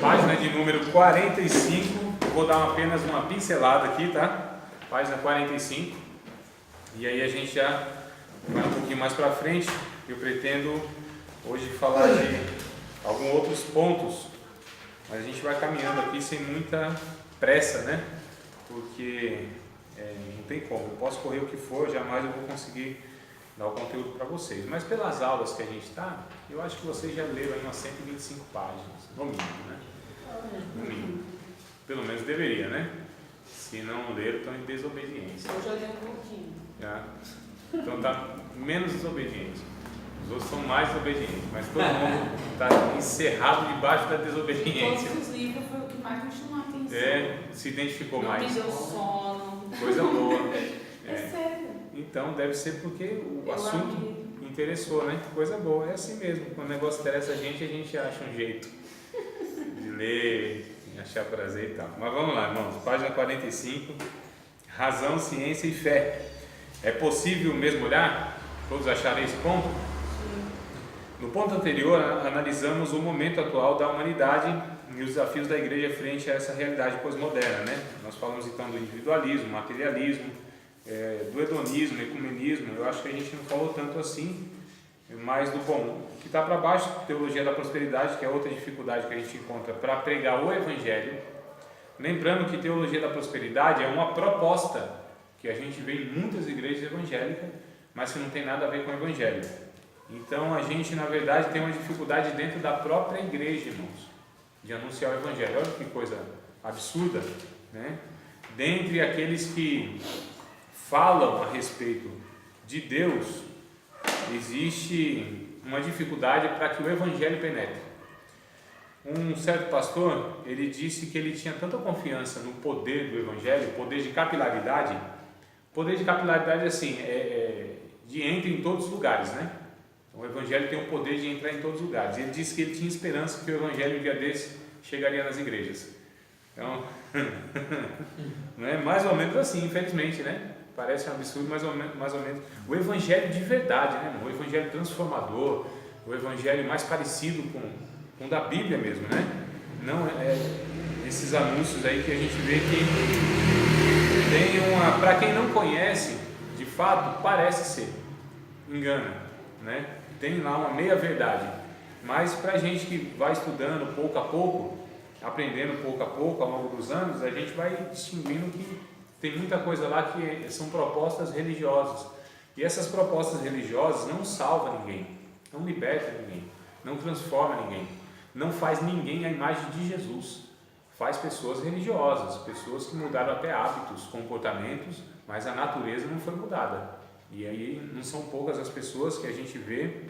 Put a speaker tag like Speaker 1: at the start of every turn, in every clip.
Speaker 1: Página de número 45, vou dar apenas uma pincelada aqui, tá? Página 45. E aí a gente já vai um pouquinho mais para frente. Eu pretendo hoje falar de alguns outros pontos, mas a gente vai caminhando aqui sem muita pressa, né? Porque não tem como, eu posso correr o que for, jamais eu vou conseguir dar o conteúdo para vocês. Mas pelas aulas que a gente está, eu acho que vocês já leram aí umas 125 páginas, no mínimo, né? No mínimo. Pelo menos deveria, né? Se não leram, estão em desobediência.
Speaker 2: Eu já li um pouquinho.
Speaker 1: Já. Então está menos desobediente. Os outros são mais desobedientes, mas todo mundo está encerrado debaixo da desobediência.
Speaker 2: Todos os livros foi o que mais me chamou a atenção.
Speaker 1: Se identificou
Speaker 2: não
Speaker 1: mais.
Speaker 2: Me deu sono.
Speaker 1: Coisa boa.
Speaker 2: Sério.
Speaker 1: Então deve ser porque o assunto interessou, né? Coisa boa. É assim mesmo. Quando o negócio interessa a gente acha um jeito de ler, de achar prazer e tal. Mas vamos lá, irmãos. Página 45. Razão, ciência e fé. É possível mesmo olhar? Todos acharam esse ponto?
Speaker 2: Sim.
Speaker 1: No ponto anterior, analisamos o momento atual da humanidade e os desafios da igreja frente a essa realidade pós-moderna, né? Nós falamos então do individualismo, materialismo, do hedonismo, ecumenismo. Eu acho que a gente não falou tanto assim, mas do bom. O que está para baixo, teologia da prosperidade, que é outra dificuldade que a gente encontra para pregar o evangelho. Lembrando que teologia da prosperidade é uma proposta que a gente vê em muitas igrejas evangélicas, mas que não tem nada a ver com o evangelho. Então a gente, na verdade, tem uma dificuldade dentro da própria igreja, irmãos, de anunciar o evangelho. Olha que coisa absurda, né? Dentre aqueles que falam a respeito de Deus, existe uma dificuldade para que o evangelho penetre. Um certo pastor, ele disse que ele tinha tanta confiança no poder do evangelho, poder de capilaridade. Poder de capilaridade, assim, de entrar em todos os lugares, né? O evangelho tem o poder de entrar em todos os lugares. Ele disse que ele tinha esperança que o evangelho um dia desse chegaria nas igrejas. Então, não é mais ou menos assim, infelizmente, né? Parece um absurdo, mais ou menos. O evangelho de verdade, né? O evangelho transformador, o evangelho mais parecido com o da Bíblia mesmo, né? Não esses anúncios aí que a gente vê que tem para quem não conhece, de fato, parece ser, engana, né? Tem lá uma meia verdade, mas para a gente que vai estudando pouco a pouco, aprendendo pouco a pouco ao longo dos anos, a gente vai distinguindo que tem muita coisa lá que são propostas religiosas, e essas propostas religiosas não salvam ninguém, não libertam ninguém, não transformam ninguém, não faz ninguém a imagem de Jesus. Faz pessoas religiosas, pessoas que mudaram até hábitos, comportamentos, mas a natureza não foi mudada. E aí não são poucas as pessoas que a gente vê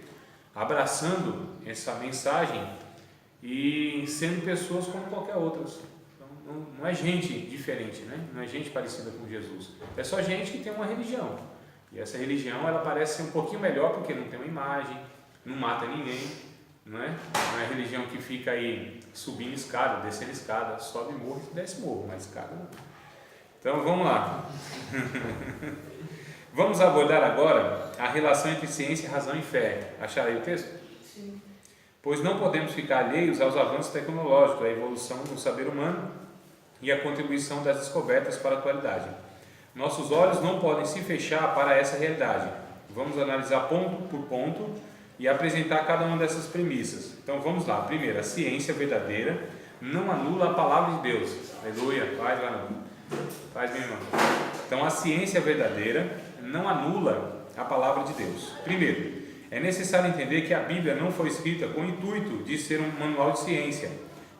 Speaker 1: abraçando essa mensagem e sendo pessoas como qualquer outras. Então, não é gente diferente, né? Não é gente parecida com Jesus. É só gente que tem uma religião. E essa religião ela parece ser um pouquinho melhor porque não tem uma imagem, não mata ninguém. Não é a religião que fica aí subindo escada, descendo escada, sobe morro e desce morro, mas escada não. Então vamos lá. Vamos abordar agora a relação entre ciência, razão e fé. Acharam aí o texto?
Speaker 2: Sim.
Speaker 1: Pois não podemos ficar alheios aos avanços tecnológicos, à evolução do saber humano e à contribuição das descobertas para a atualidade. Nossos olhos não podem se fechar para essa realidade. Vamos analisar ponto por ponto e apresentar cada uma dessas premissas. Então vamos lá. Primeiro, a ciência verdadeira não anula a palavra de Deus. Aleluia. Faz lá não. Faz, minha irmã. Então a ciência verdadeira não anula a palavra de Deus. Primeiro, é necessário entender que a Bíblia não foi escrita com o intuito de ser um manual de ciência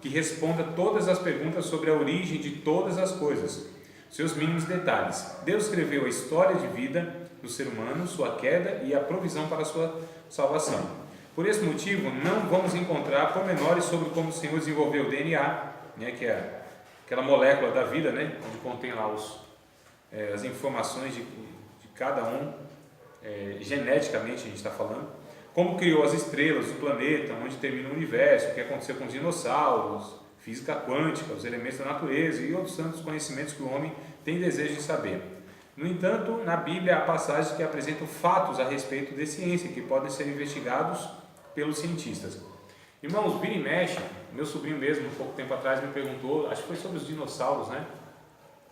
Speaker 1: que responda todas as perguntas sobre a origem de todas as coisas, seus mínimos detalhes. Deus escreveu a história de vida do ser humano, sua queda e a provisão para a sua salvação. Por esse motivo, não vamos encontrar pormenores sobre como o Senhor desenvolveu o DNA, né, que é aquela molécula da vida, né, onde contém lá as informações de cada um, geneticamente a gente está falando, como criou as estrelas, o planeta, onde termina o universo, o que aconteceu com os dinossauros, física quântica, os elementos da natureza e outros tantos conhecimentos que o homem tem desejo de saber. No entanto, na Bíblia há passagens que apresentam fatos a respeito de ciência que podem ser investigados pelos cientistas. Irmãos, vira e mexe, meu sobrinho mesmo, um pouco tempo atrás, me perguntou, acho que foi sobre os dinossauros, né?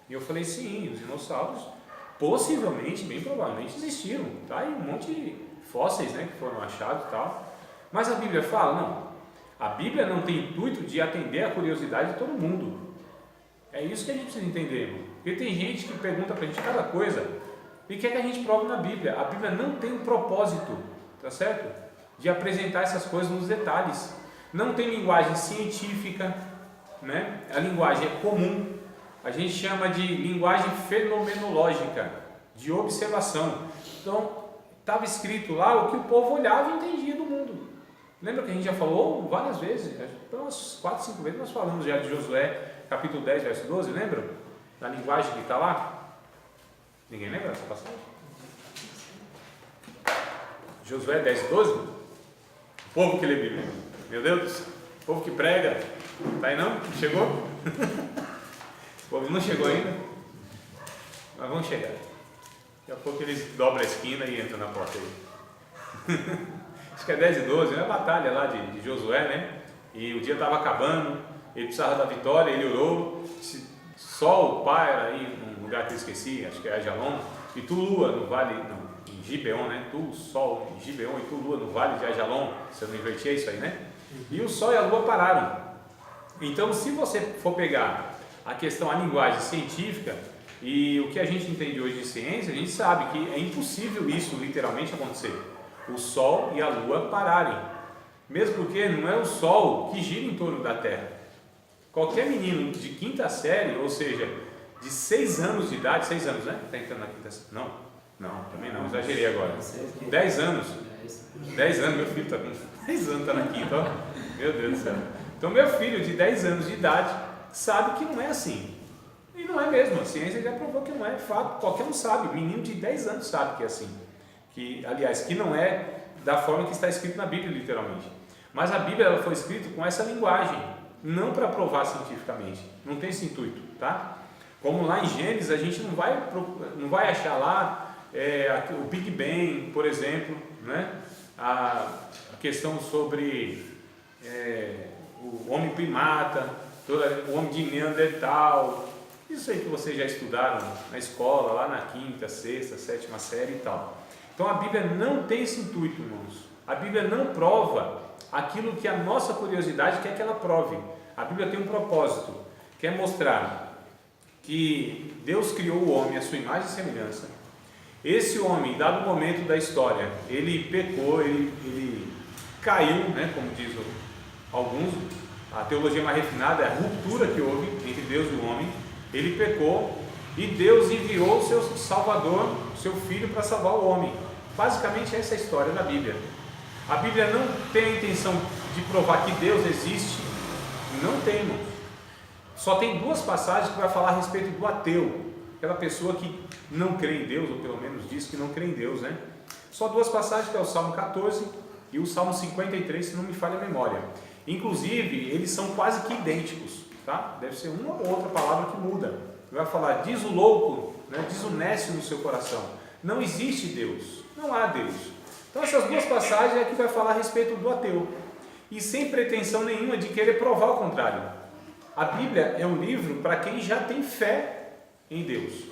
Speaker 1: E eu falei, sim, os dinossauros possivelmente, bem provavelmente existiram, tá? E um monte de fósseis, né, que foram achados e tal. Mas a Bíblia fala, não. A Bíblia não tem intuito de atender a curiosidade de todo mundo. É isso que a gente precisa entender, irmão. Porque tem gente que pergunta pra gente cada coisa e quer que a gente prove na Bíblia. A Bíblia não tem um propósito, tá certo? De apresentar essas coisas nos detalhes. Não tem linguagem científica, né? A linguagem é comum. A gente chama de linguagem fenomenológica, de observação. Então, estava escrito lá o que o povo olhava e entendia do mundo. Lembra que a gente já falou várias vezes? Então, umas 4, 5 vezes nós falamos já de Josué, capítulo 10, verso 12, lembra? Da linguagem que está lá. Ninguém lembra dessa passagem? Josué 10, 12? O povo que lê Bíblia. Meu Deus, o povo que prega. Está aí não? Chegou? O povo não chegou ainda? Mas vamos chegar. Daqui a pouco eles dobram a esquina e entram na porta aí. Acho que é 10 e 12, é a batalha lá de Josué, né? E o dia estava acabando, ele precisava da vitória, ele orou. Sol paira aí num lugar que eu esqueci, acho que é Ajalon, e tu lua no vale, não, em Gibeon, né? Tu sol em Gibeon e tu lua no vale de Ajalon, se eu não inverti é isso aí, né? E o sol e a lua pararam. Então, se você for pegar a questão, a linguagem científica e o que a gente entende hoje de ciência, a gente sabe que é impossível isso literalmente acontecer. O sol e a lua pararem. Mesmo porque não é o sol que gira em torno da Terra. Qualquer menino de quinta série, ou seja, de 6 anos de idade, 6 anos, né? Está entrando na quinta série? Não, também não, exagerei agora. 10 anos. 10 anos, meu filho está com 10 anos, está na quinta, ó. Meu Deus do céu. Então, meu filho de 10 anos de idade sabe que não é assim. E não é mesmo, a ciência já provou que não é fato, qualquer um sabe, menino de 10 anos sabe que é assim. Que, aliás, que não é da forma que está escrito na Bíblia, literalmente. Mas a Bíblia ela foi escrita com essa linguagem, não para provar cientificamente, não tem esse intuito, tá? Como lá em Gênesis, a gente não vai achar lá o Big Bang, por exemplo, né? A questão sobre o homem primata, o homem de Neandertal, isso aí que vocês já estudaram na escola, lá na quinta, sexta, sétima série e tal. Então a Bíblia não tem esse intuito, irmãos. A Bíblia não prova aquilo que a nossa curiosidade quer que ela prove. A Bíblia tem um propósito, que é mostrar que Deus criou o homem à sua imagem e semelhança. Esse homem, dado o momento da história, ele pecou, ele caiu, né, como diz alguns, a teologia mais refinada é a ruptura que houve entre Deus e o homem. Ele pecou e Deus enviou o seu Salvador, seu Filho, para salvar o homem. Basicamente essa é a história da Bíblia. A Bíblia não tem a intenção de provar que Deus existe, não tem, irmãos. Só tem 2 passagens que vai falar a respeito do ateu, aquela pessoa que não crê em Deus, ou pelo menos diz que não crê em Deus, né? Só 2 passagens, que é o Salmo 14 e o Salmo 53, se não me falha a memória. Inclusive, eles são quase que idênticos, tá? Deve ser uma ou outra palavra que muda. Vai falar, diz o louco, né? Diz o nécio no seu coração. Não existe Deus, não há Deus. Então essas 2 passagens é que vai falar a respeito do ateu. E sem pretensão nenhuma de querer provar o contrário. A Bíblia é um livro para quem já tem fé em Deus.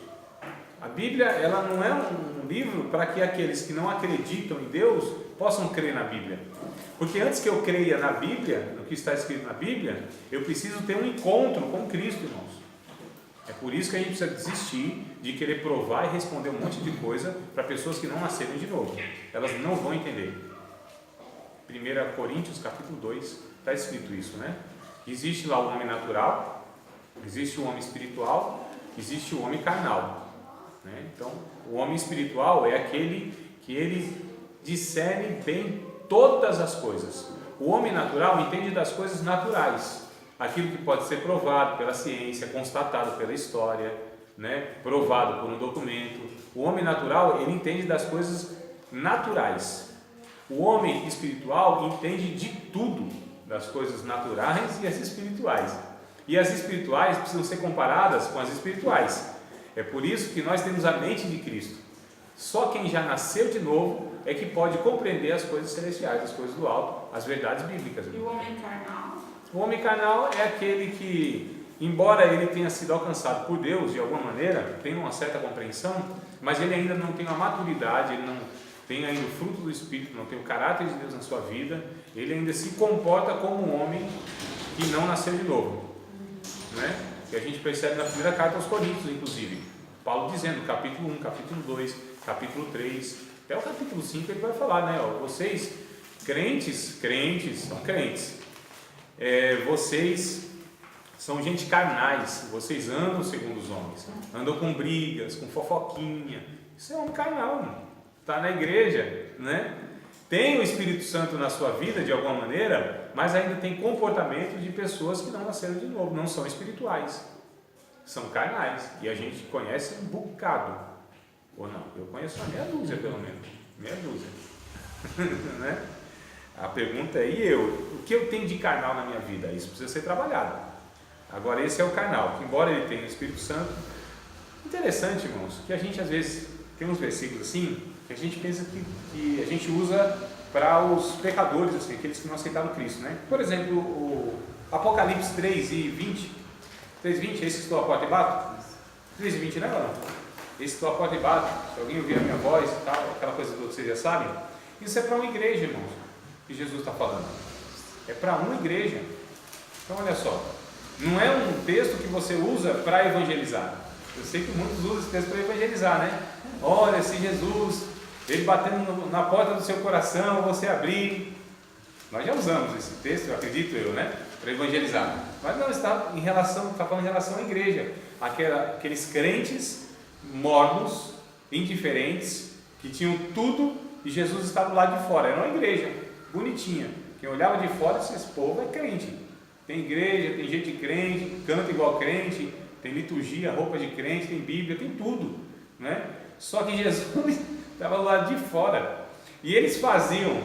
Speaker 1: A Bíblia ela não é um livro para que aqueles que não acreditam em Deus possam crer na Bíblia. Porque antes que eu creia na Bíblia, no que está escrito na Bíblia, eu preciso ter um encontro com Cristo, irmãos. É por isso que a gente precisa desistir de querer provar e responder um monte de coisa para pessoas que não nasceram de novo. Elas não vão entender. 1 Coríntios capítulo 2 está escrito isso, né? Existe lá o homem natural, existe o homem espiritual, existe o homem carnal, né? Então, o homem espiritual é aquele que ele discerne bem todas as coisas. O homem natural entende das coisas naturais, aquilo que pode ser provado pela ciência, constatado pela história, né? Provado por um documento. O homem natural, ele entende das coisas naturais. O homem espiritual entende de tudo, das coisas naturais e as espirituais. E as espirituais precisam ser comparadas com as espirituais. É por isso que nós temos a mente de Cristo. Só quem já nasceu de novo é que pode compreender as coisas celestiais, as coisas do alto, as verdades bíblicas.
Speaker 2: E o homem carnal?
Speaker 1: O homem carnal é aquele que, embora ele tenha sido alcançado por Deus de alguma maneira, tem uma certa compreensão, mas ele ainda não tem a maturidade, ele não tem ainda o fruto do Espírito, não tem o caráter de Deus na sua vida, ele ainda se comporta como um homem que não nasceu de novo, né? Que a gente percebe na primeira carta aos Coríntios, inclusive, Paulo dizendo, capítulo 1, capítulo 2, capítulo 3, até o capítulo 5 ele vai falar, né? Ó, vocês, crentes, são crentes, vocês são gente carnais, vocês andam segundo os homens, andam com brigas, com fofoquinha, isso é homem carnal, está na igreja, né? Tem o Espírito Santo na sua vida de alguma maneira, mas ainda tem comportamento de pessoas que não nasceram de novo, não são espirituais, são carnais, e a gente conhece um bocado, ou não, eu conheço uma meia dúzia pelo menos, meia dúzia, né? A pergunta é, e eu? O que eu tenho de carnal na minha vida? Isso precisa ser trabalhado. Agora esse é o carnal, que embora ele tenha o Espírito Santo, interessante, irmãos, que a gente às vezes tem uns versículos assim, que a gente pensa que a gente usa para os pecadores, assim, aqueles que não aceitaram Cristo, né? Por exemplo, o Apocalipse 3:20, 3:20, esse estou à porta e bato? 3:20, né, não? Esse estou à porta e bato, se alguém ouvir a minha voz e tal, aquela coisa que vocês já sabem, isso é para uma igreja, irmãos, que Jesus está falando, é para uma igreja. Então olha só, não é um texto que você usa para evangelizar. Eu sei que muitos usam esse texto para evangelizar, né? Olha, se Jesus, ele batendo na porta do seu coração, você abrir. Nós já usamos esse texto, eu acredito eu, né? Para evangelizar. Mas não, está falando em relação à igreja. Aqueles crentes mornos, indiferentes, que tinham tudo e Jesus estava lá de fora. Era uma igreja bonitinha. Quem olhava de fora disse, esse povo é crente. Tem igreja, tem gente crente, canta igual crente, tem liturgia, roupa de crente, tem Bíblia, tem tudo, né? Só que Jesus estava lá de fora e eles faziam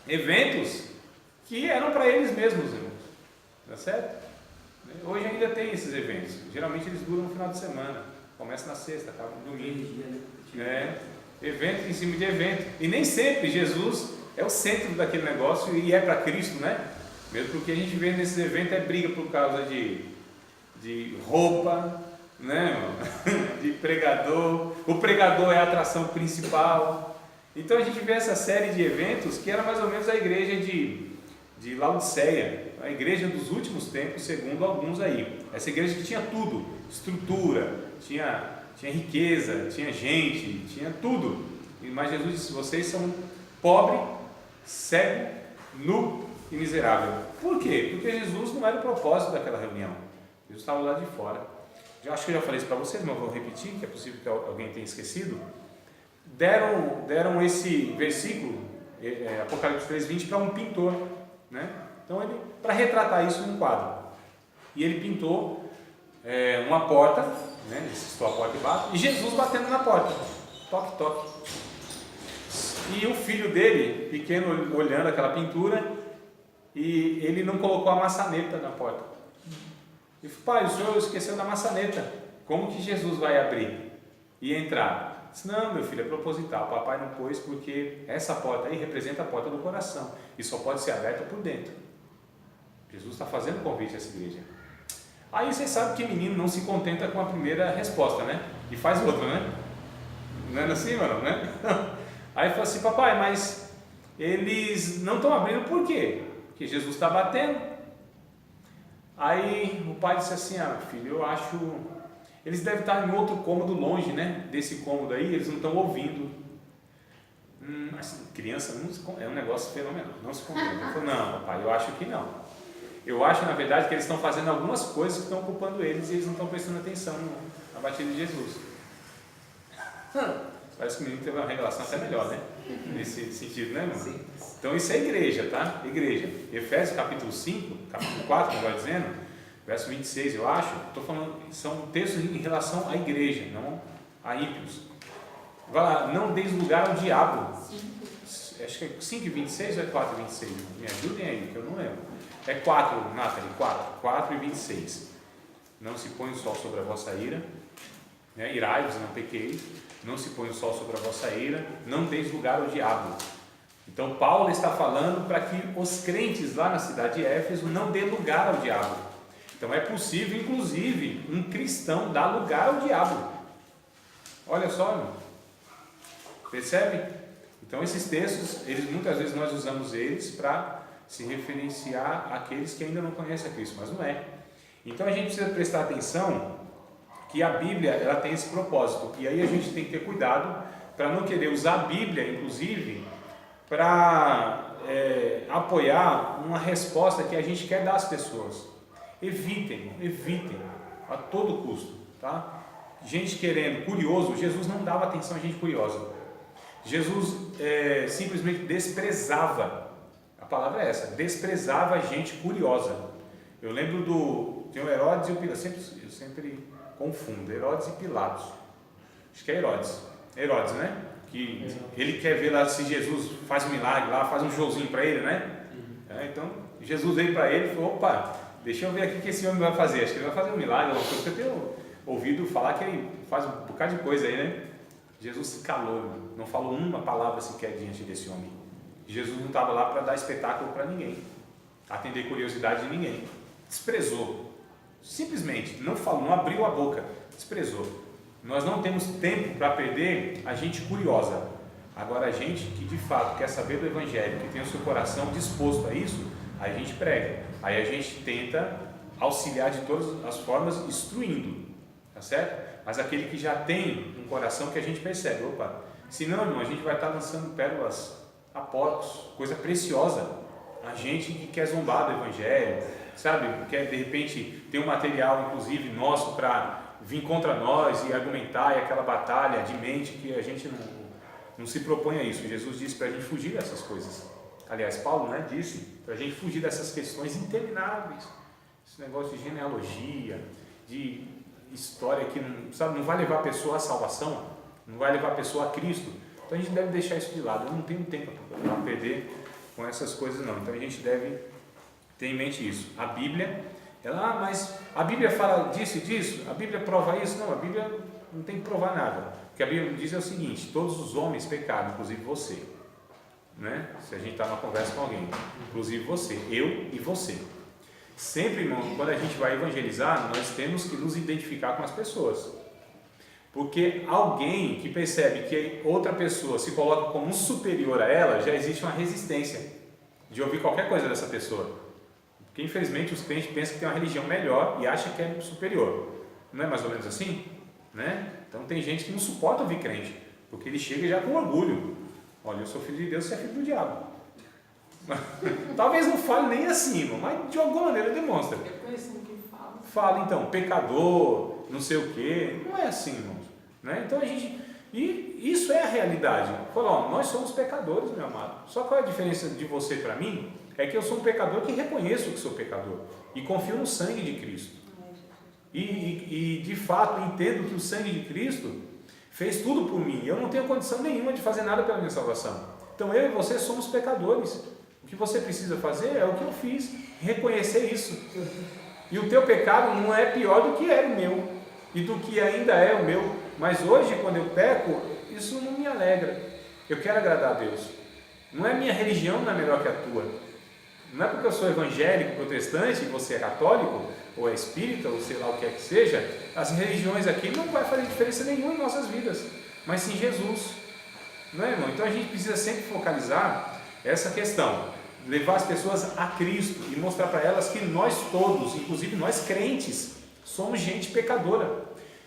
Speaker 1: eventos que eram para eles mesmos, irmãos, tá certo? Hoje ainda tem esses eventos, geralmente eles duram no final de semana, começa na sexta, acaba no domingo, evento em cima de evento, e nem sempre Jesus é o centro daquele negócio e é para Cristo, né? Mesmo porque a gente vê nesses eventos é briga por causa de roupa, né, de pregador, o pregador é a atração principal. Então a gente vê essa série de eventos que era mais ou menos a igreja de Laodiceia, a igreja dos últimos tempos, segundo alguns aí. Essa igreja que tinha tudo, estrutura, tinha riqueza, tinha gente, tinha tudo. Mas Jesus disse, vocês são pobre, cego, nu e miserável. Por quê? Porque Jesus não era o propósito daquela reunião. Jesus estava lá de fora. Eu acho que eu já falei isso para vocês, mas vou repetir, que é possível que alguém tenha esquecido. Deram esse versículo, Apocalipse 3:20, para um pintor, né? Então ele, para retratar isso num quadro, e ele pintou uma porta, né? Estou a porta e bato, e Jesus batendo na porta, toque, toque. E o filho dele, pequeno, olhando aquela pintura, e ele não colocou a maçaneta na porta. Ele falou, pai, o senhor esqueceu da maçaneta, como que Jesus vai abrir e entrar? Eu disse, não, meu filho, é proposital, o papai não pôs porque essa porta aí representa a porta do coração e só pode ser aberta por dentro. Jesus está fazendo convite a essa igreja. Aí vocês sabem que menino não se contenta com a primeira resposta, né? E faz outra, né? Não é assim, mano, né? Aí falou assim, papai, mas eles não estão abrindo por quê? Porque Jesus está batendo. Aí o pai disse assim, filho, eu acho, eles devem estar em outro cômodo longe, né? Desse cômodo aí, eles não estão ouvindo. Mas criança é um negócio fenomenal, não se contenta. Ele falou, não, papai, eu acho que não. Eu acho, na verdade, que eles estão fazendo algumas coisas que estão ocupando eles e eles não estão prestando atenção na batida de Jesus. Parece que o menino teve uma revelação até melhor, né? Nesse sentido, né, irmão? Sim. Então isso é igreja, tá? Igreja. Efésios capítulo 5, capítulo 4, como vai dizendo, verso 26, eu acho, estou falando, são textos em relação à igreja, não a ímpios. Vai lá, não deis lugar ao diabo. Acho que é 5:26 ou é 4:26? Me ajudem aí, que eu não lembro. É 4, Nathalie, 4:26. Não se põe o sol sobre a vossa ira. né? Irai-vos, não pequeis, não se põe o sol sobre a vossa ira, não deis lugar ao diabo. Então Paulo está falando para que os crentes lá na cidade de Éfeso não dê lugar ao diabo. Então é possível, inclusive, um cristão dar lugar ao diabo. Olha só, irmão. Percebe? Então esses textos, muitas vezes nós usamos eles para se referenciar àqueles que ainda não conhecem a Cristo, mas não é. Então a gente precisa prestar atenção que a Bíblia ela tem esse propósito, e aí a gente tem que ter cuidado para não querer usar a Bíblia, inclusive, para apoiar uma resposta que a gente quer dar às pessoas. Evitem a todo custo, tá? Gente querendo, curioso, Jesus não dava atenção a gente curiosa. Jesus simplesmente desprezava, a palavra é essa, desprezava a gente curiosa. Eu lembro tem o Herodes e o Pilatos, eu sempre confundo, Herodes e Pilatos, acho que é Herodes, né? Que ele quer ver lá se Jesus faz um milagre lá, faz um showzinho para ele, né? Então, Jesus veio para ele e falou, opa, deixa eu ver aqui o que esse homem vai fazer, acho que ele vai fazer um milagre, uma coisa que eu tenho ouvido falar que ele faz um bocado de coisa aí, né? Jesus se calou, não falou uma palavra sequer diante desse homem. Jesus não estava lá para dar espetáculo para ninguém, atender curiosidade de ninguém, desprezou, simplesmente, não falou, não abriu a boca, desprezou. Nós não temos tempo para perder a gente curiosa. Agora a gente que de fato quer saber do Evangelho, que tem o seu coração disposto a isso, aí a gente prega, aí a gente tenta auxiliar de todas as formas, instruindo, tá certo? Mas aquele que já tem um coração que a gente percebe, opa, senão, irmão, a gente vai estar lançando pérolas a porcos, coisa preciosa. A gente que quer zombar do Evangelho, sabe? Quer de repente ter um material, inclusive nosso, para vir contra nós e argumentar, e aquela batalha de mente que a gente não se propõe a isso. Jesus disse para a gente fugir dessas coisas. Aliás, Paulo, né, disse para a gente fugir dessas questões intermináveis, esse negócio de genealogia, de história que não vai levar a pessoa à salvação, não vai levar a pessoa a Cristo. Então a gente deve deixar isso de lado. Eu não tenho tempo para perder com essas coisas não. Então a gente deve ter em mente isso. A Bíblia, mas a Bíblia fala disso e disso, a Bíblia prova isso? Não, a Bíblia não tem que provar nada. O que a Bíblia diz é o seguinte: todos os homens pecaram, inclusive você, né? Se a gente está numa conversa com alguém, inclusive você, eu e você. Sempre, irmão, quando a gente vai evangelizar, nós temos que nos identificar com as pessoas, porque alguém que percebe que outra pessoa se coloca como um superior a ela, já existe uma resistência de ouvir qualquer coisa dessa pessoa, porque infelizmente os crentes pensam que tem uma religião melhor e acham que é superior. Não é mais ou menos assim? Né? Então tem gente que não suporta ouvir crente, porque ele chega já com orgulho: olha, eu sou filho de Deus, você é filho do diabo. Talvez não fale nem assim, irmão, mas de alguma maneira demonstra.
Speaker 2: Eu conheço um que fala.
Speaker 1: Fala então, pecador, não sei o que. Não é assim, irmãos, né? Então a gente, e isso é a realidade. Fala, ó, nós somos pecadores, meu amado. Só qual é a diferença de você para mim? É que eu sou um pecador que reconheço que sou pecador e confio no sangue de Cristo. E de fato entendo que o sangue de Cristo fez tudo por mim. Eu não tenho condição nenhuma de fazer nada pela minha salvação. Então eu e você somos pecadores. O que você precisa fazer é o que eu fiz, reconhecer isso. E o teu pecado não é pior do que era o meu e do que ainda é o meu. Mas hoje, quando eu peco, isso não me alegra. Eu quero agradar a Deus. Não é minha religião não é melhor que a tua. Não é porque eu sou evangélico, protestante, e você é católico, ou é espírita, ou sei lá o que é que seja. As religiões aqui não vai fazer diferença nenhuma em nossas vidas, mas sim Jesus. Não é, irmão? Então a gente precisa sempre focalizar essa questão, levar as pessoas a Cristo e mostrar para elas que nós todos, inclusive nós crentes, somos gente pecadora.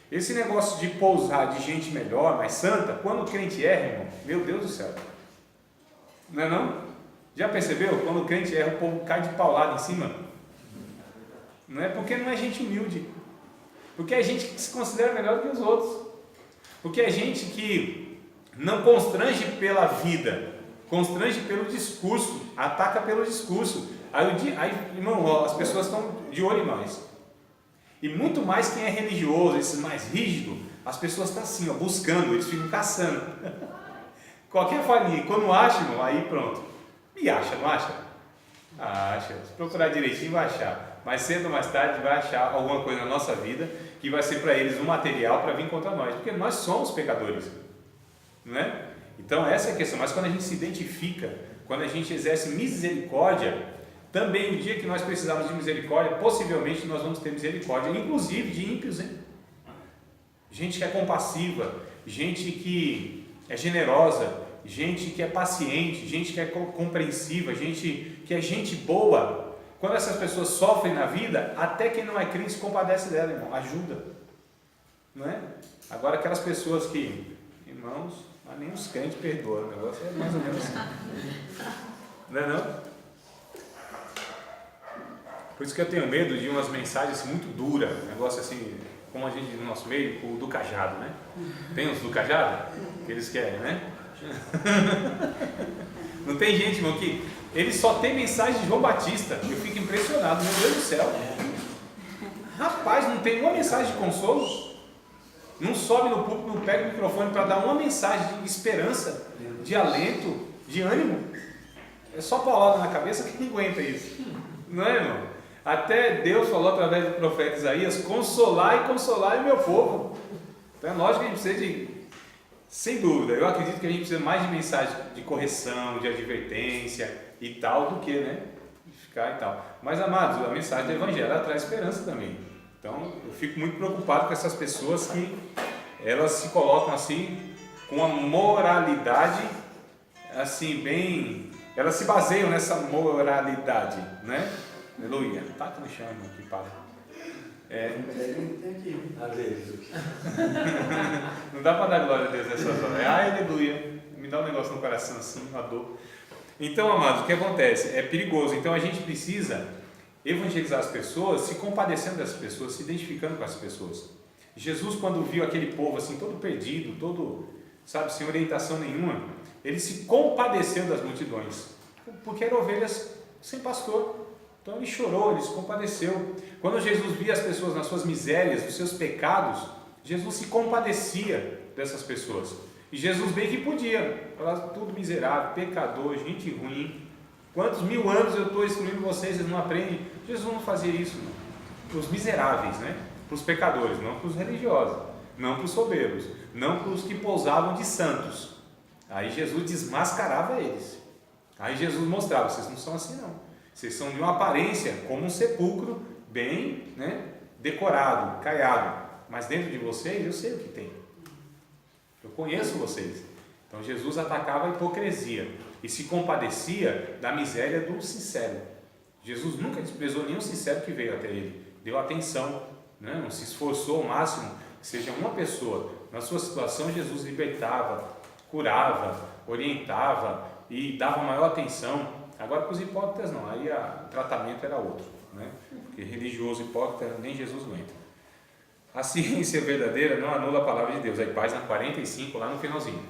Speaker 1: Esse negócio de pousar de gente melhor, mais santa, quando o crente erra, irmão, meu Deus do céu, não é não? Já percebeu? Quando o crente erra, o povo cai de paulada em cima. Não é porque não é gente humilde, porque é gente que se considera melhor que os outros, porque é gente que não constrange pela vida, constrange pelo discurso, ataca pelo discurso. Aí, irmão, as pessoas estão de olho em nós. E muito mais quem é religioso, esses mais rígidos, as pessoas estão assim, ó, buscando, eles ficam caçando. Qualquer falinha, quando acha, irmão, aí pronto. E acha, não acha? Acha. Se procurar direitinho vai achar. Mais cedo ou mais tarde vai achar alguma coisa na nossa vida que vai ser para eles um material para vir contra nós, porque nós somos pecadores, não é? Então essa é a questão. Mas quando a gente se identifica, quando a gente exerce misericórdia, também o dia que nós precisarmos de misericórdia, possivelmente nós vamos ter misericórdia, inclusive de ímpios, hein? Gente que é compassiva, gente que é generosa, gente que é paciente, gente que é compreensiva, gente que é gente boa. Quando essas pessoas sofrem na vida, até quem não é crente se compadece dela, irmão, ajuda, não é? Agora aquelas pessoas que, irmãos, nem os crentes perdoam, o negócio é mais ou menos assim, não é não? Por isso que eu tenho medo de umas mensagens muito duras, um negócio assim, como a gente no nosso meio, o do cajado, né? Tem os do cajado? Que eles querem, né? Não tem gente, irmão, que ele só tem mensagem de João Batista. Eu fico impressionado, meu Deus do céu. Rapaz, não tem uma mensagem de consolo? Não sobe no púlpito, não pega o microfone para dar uma mensagem de esperança, de alento, de ânimo? É só paulada na cabeça que não aguenta isso, não é, irmão? Até Deus falou através do profeta Isaías: consolai o meu povo. Então é lógico que a gente precisa de, sem dúvida, eu acredito que a gente precisa mais de mensagem de correção, de advertência e tal, do que, né, de ficar e tal. Mas, amados, a mensagem do Evangelho, ela traz esperança também. Então eu fico muito preocupado com essas pessoas que elas se colocam assim, com a moralidade assim bem, elas se baseiam nessa moralidade, né? Aleluia. Tá no chão, irmão, que para.
Speaker 3: Tem aqui, às vezes.
Speaker 1: Não dá para dar glória a Deus nessas horas. Aleluia. Me dá um negócio no coração assim, uma dor. Então, amados, o que acontece? É perigoso. Então a gente precisa evangelizar as pessoas, se compadecendo dessas pessoas, se identificando com as pessoas. Jesus, quando viu aquele povo assim, todo perdido, todo, sabe, sem orientação nenhuma, ele se compadeceu das multidões, porque eram ovelhas sem pastor. Então ele chorou, ele se compadeceu. Quando Jesus via as pessoas nas suas misérias, nos seus pecados, Jesus se compadecia dessas pessoas. E Jesus bem que podia falar: tudo miserável, pecador, gente ruim. Quantos 1000 anos eu estou instruindo vocês, vocês não aprendem? Jesus não fazia isso para os miseráveis, né? Para os pecadores, não para os religiosos, não para os soberbos, não para os que pousavam de santos. Aí Jesus desmascarava eles. Aí Jesus mostrava: vocês não são assim não. Vocês são de uma aparência como um sepulcro bem, né, decorado, caiado. Mas dentro de vocês eu sei o que tem. Eu conheço vocês. Então Jesus atacava a hipocrisia e se compadecia da miséria do sincero. Jesus nunca desprezou nenhum sincero que veio até ele. Deu atenção, né? Não se esforçou ao máximo que seja uma pessoa. Na sua situação, Jesus libertava, curava, orientava e dava maior atenção. Agora para os hipócritas não, aí o tratamento era outro, né? Porque religioso hipócrita nem Jesus aguenta. A ciência verdadeira não anula a palavra de Deus. Aí página 45 lá no finalzinho.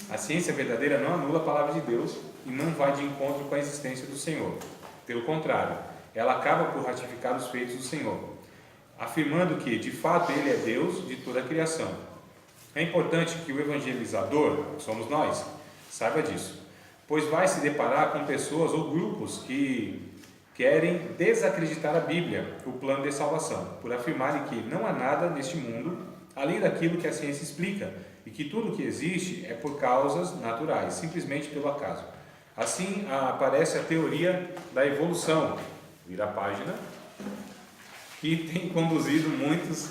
Speaker 1: A ciência verdadeira não anula a palavra de Deus e não vai de encontro com a existência do Senhor. Pelo contrário, ela acaba por ratificar os feitos do Senhor, afirmando que de fato Ele é Deus de toda a criação. É importante que o evangelizador, que somos nós, saiba disso, pois vai se deparar com pessoas ou grupos que querem desacreditar a Bíblia, o plano de salvação, por afirmarem que não há nada neste mundo além daquilo que a ciência explica e que tudo o que existe é por causas naturais, simplesmente pelo acaso. Assim aparece a teoria da evolução, vira a página, que tem conduzido muitos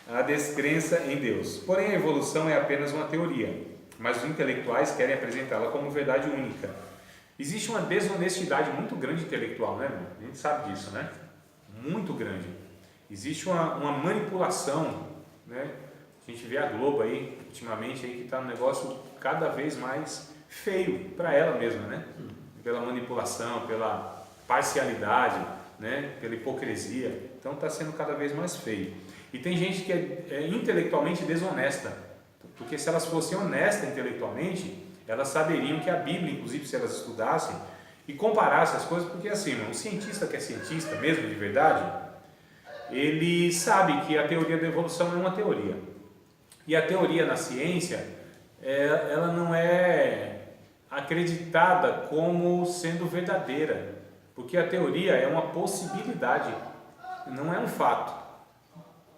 Speaker 1: à descrença em Deus. Porém, a evolução é apenas uma teoria, mas os intelectuais querem apresentá-la como verdade única. Existe uma desonestidade muito grande intelectual, né, irmão? A gente sabe disso, né? Muito grande. Existe uma manipulação, né? A gente vê a Globo aí, ultimamente, aí, que está um negócio cada vez mais feio para ela mesma, né? Pela manipulação, pela parcialidade, né? Pela hipocrisia. Então está sendo cada vez mais feio. E tem gente que é intelectualmente desonesta. Porque se elas fossem honestas intelectualmente, elas saberiam que a Bíblia, inclusive se elas estudassem e comparassem as coisas, porque assim, o cientista que é cientista mesmo de verdade, ele sabe que a teoria da evolução é uma teoria. E a teoria na ciência, ela não é acreditada como sendo verdadeira, porque a teoria é uma possibilidade, não é um fato.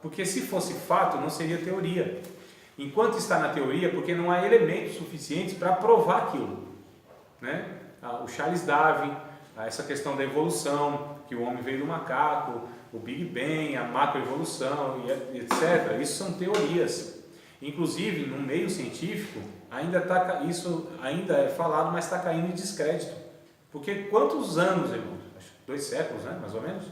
Speaker 1: Porque se fosse fato, não seria teoria. Enquanto está na teoria, porque não há elementos suficientes para provar aquilo. Né? O Charles Darwin, essa questão da evolução, que o homem veio do macaco, o Big Bang, a macroevolução, etc. Isso são teorias. Inclusive, no meio científico, isso ainda é falado, mas está caindo em descrédito. Porque quantos anos, irmãos? 2 séculos, né? Mais ou menos?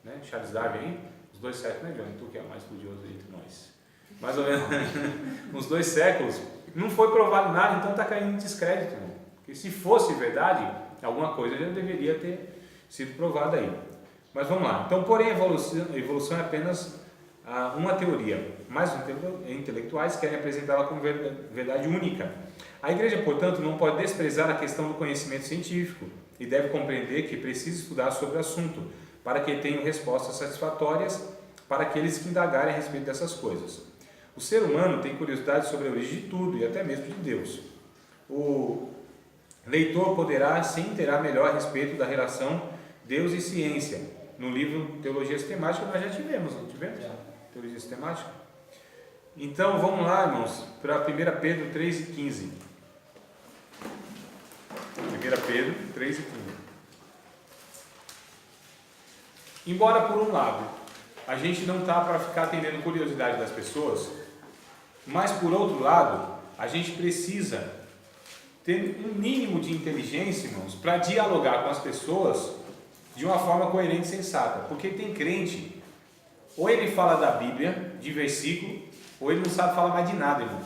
Speaker 1: Né? Charles Darwin aí, os 2 séculos, né, Johnny? Tu que é o mais estudioso entre nós. Mais ou menos, uns 2 séculos, não foi provado nada, então está caindo em descrédito, irmão. Porque se fosse verdade, alguma coisa já deveria ter sido provada aí. Mas vamos lá. Então, porém, a evolução é apenas uma teoria, mas os intelectuais querem apresentá-la como verdade única. A igreja, portanto, não pode desprezar a questão do conhecimento científico e deve compreender que precisa estudar sobre o assunto para que tenham respostas satisfatórias para aqueles que indagarem a respeito dessas coisas. O ser humano tem curiosidade sobre a origem de tudo e até mesmo de Deus. O leitor poderá se inteirar melhor a respeito da relação Deus e ciência. No livro Teologia Sistemática nós já tivemos, não tivemos? Teologia Sistemática. Então vamos lá, irmãos, para 1 Pedro 3,15. 1 Pedro 3,15. Embora por um lado a gente não está para ficar atendendo curiosidade das pessoas, mas por outro lado a gente precisa ter um mínimo de inteligência, irmãos, para dialogar com as pessoas de uma forma coerente e sensata. Porque tem crente, ou ele fala da Bíblia, de versículo, ou ele não sabe falar mais de nada, irmão.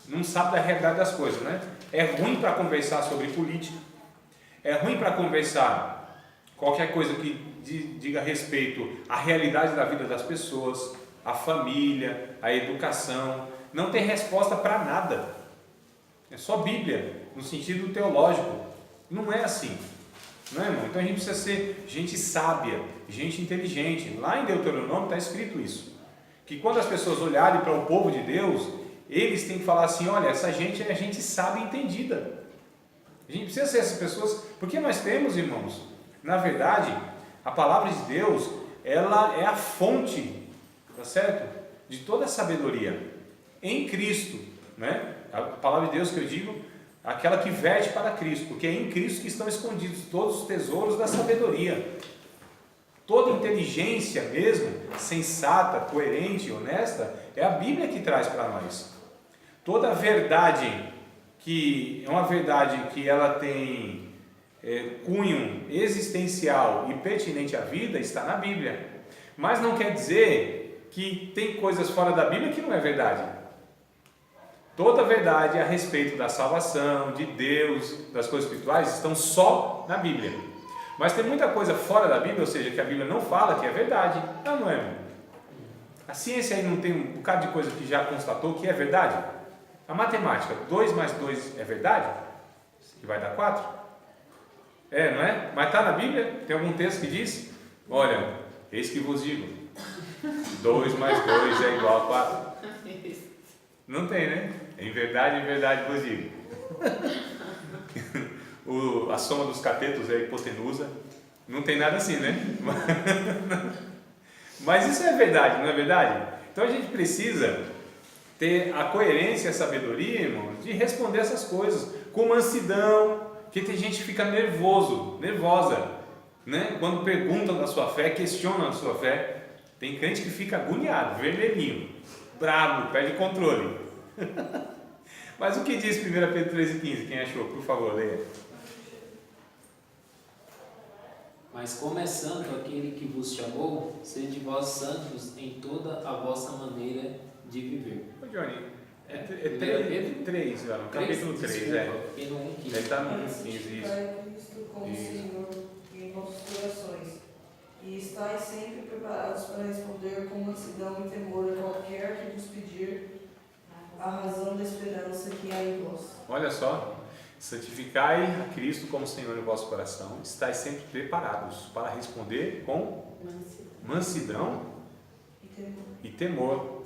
Speaker 1: Não sabe da realidade das coisas, né? É ruim para conversar sobre política, é ruim para conversar qualquer coisa que diga respeito à realidade da vida das pessoas, à família, à educação. Não tem resposta para nada. É só Bíblia, no sentido teológico. Não é assim. Não é, irmão? Então a gente precisa ser gente sábia, gente inteligente. Lá em Deuteronômio está escrito isso. Que quando as pessoas olharem para o povo de Deus, eles têm que falar assim: olha, essa gente é gente sábia e entendida. A gente precisa ser essas pessoas, porque nós temos, irmãos, na verdade, a palavra de Deus, ela é a fonte, tá certo? De toda a sabedoria em Cristo, né? A palavra de Deus que eu digo, aquela que verte para Cristo, porque é em Cristo que estão escondidos todos os tesouros da sabedoria. Toda inteligência mesmo, sensata, coerente, honesta, é a Bíblia que traz para nós. Toda verdade que é uma verdade que ela tem cunho existencial e pertinente à vida, está na Bíblia. Mas não quer dizer que tem coisas fora da Bíblia que não é verdade. Toda verdade a respeito da salvação, de Deus, das coisas espirituais, estão só na Bíblia. Mas tem muita coisa fora da Bíblia, ou seja, que a Bíblia não fala, que é verdade. Não é, irmão? A ciência aí não tem um bocado de coisa que já constatou que é verdade? A matemática, 2 mais 2 é verdade? Que vai dar 4? É, não é? Mas está na Bíblia? Tem algum texto que diz? Olha, eis que vos digo, 2 mais 2 é igual a 4. Não tem, né? Em verdade vos digo. A soma dos catetos é a hipotenusa. Não tem nada assim, né? Mas isso é verdade, não é verdade? Então a gente precisa ter a coerência e a sabedoria, irmãos, de responder essas coisas com mansidão, porque tem gente que fica nervosa, né? Quando perguntam da sua fé, questionam a sua fé. Tem crente que fica agoniado, vermelhinho, bravo, perde controle. Mas o que diz 1 Pedro 3,15? Quem achou? Por favor, leia.
Speaker 4: Mas como é santo aquele que vos chamou, sede vós santos em toda a vossa maneira de viver.
Speaker 1: Ô Johnny, é
Speaker 4: 1
Speaker 1: 3, capítulo 3,
Speaker 4: Desculpa, no 1,15.
Speaker 1: Ele está no 1,15, isso.
Speaker 5: Cristo como Senhor em nossos corações, e estáis sempre preparados para responder com mansidão e temor a qualquer que vos pedir a razão da esperança que há em vós.
Speaker 1: Olha só, santificai a Cristo como Senhor em vosso coração, estáis sempre preparados para responder com mansidão e temor.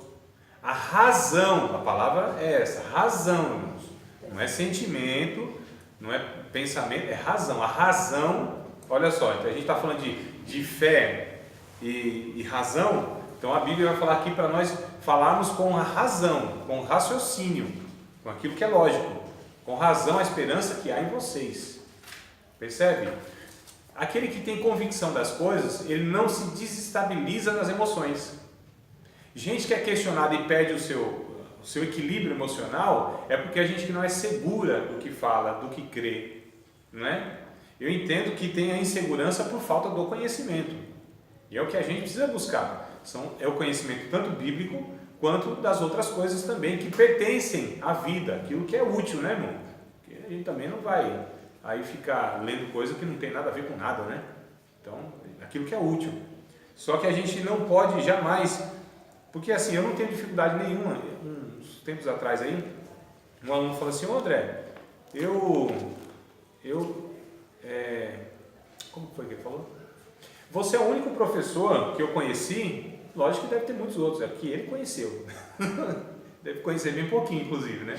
Speaker 1: A razão, a palavra é essa, razão, irmãos. Não é sentimento, não é pensamento, é razão. A razão, olha só, então a gente está falando de fé e razão. Então a Bíblia vai falar aqui para nós falarmos com a razão, com o raciocínio, com aquilo que é lógico, com razão a esperança que há em vocês. Percebe? Aquele que tem convicção das coisas, ele não se desestabiliza nas emoções. Gente que é questionada e perde o seu equilíbrio emocional é porque a gente que não é segura do que fala, do que crê, não é? Eu entendo que tem a insegurança por falta do conhecimento, e é o que a gente precisa buscar, é o conhecimento tanto bíblico quanto das outras coisas também que pertencem à vida, aquilo que é útil, né, irmão? Porque a gente também não vai aí ficar lendo coisa que não tem nada a ver com nada, né? Então, aquilo que é útil. Só que a gente não pode jamais, porque assim, eu não tenho dificuldade nenhuma. Uns tempos atrás aí, um aluno falou assim: ô André, como foi que ele falou? Você é o único professor que eu conheci, lógico que deve ter muitos outros, é que ele conheceu. Deve conhecer bem pouquinho, inclusive, né?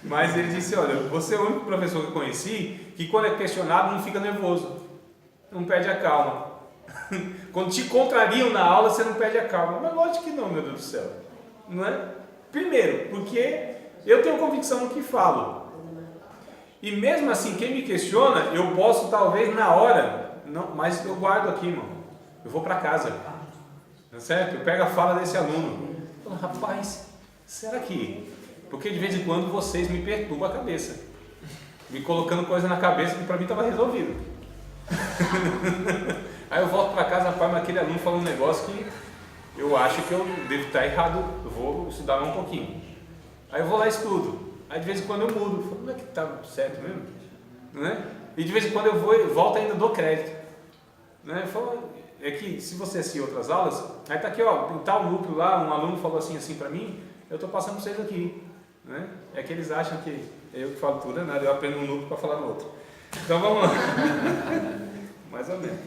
Speaker 1: Mas ele disse: olha, você é o único professor que eu conheci que quando é questionado não fica nervoso, não perde a calma. Quando te contrariam na aula, você não perde a calma. Mas lógico que não, meu Deus do céu. Não é? Primeiro, porque eu tenho convicção no que falo. E mesmo assim, quem me questiona, eu posso talvez na hora, não, mas eu guardo aqui, irmão. Eu vou para casa. Tá certo? Eu pego a fala desse aluno. Eu falo: rapaz, será que... Porque de vez em quando vocês me perturbam a cabeça, me colocando coisa na cabeça que para mim estava resolvido. Aí eu volto para casa, rapaz, mas aquele aluno falou um negócio que eu acho que eu devo estar errado, eu vou estudar um pouquinho. Aí eu vou lá e estudo. Aí de vez em quando eu mudo, falo: não é que está certo mesmo? Não é? E de vez em quando eu vou e volto ainda dou crédito. Né? Falo, é que se você assistir outras aulas, aí está aqui, ó, em tal núcleo lá, um aluno falou assim para mim, eu estou passando para vocês aqui. Né? É que eles acham que eu que falo tudo é nada, eu aprendo um núcleo para falar no outro. Então vamos lá. Mais ou menos.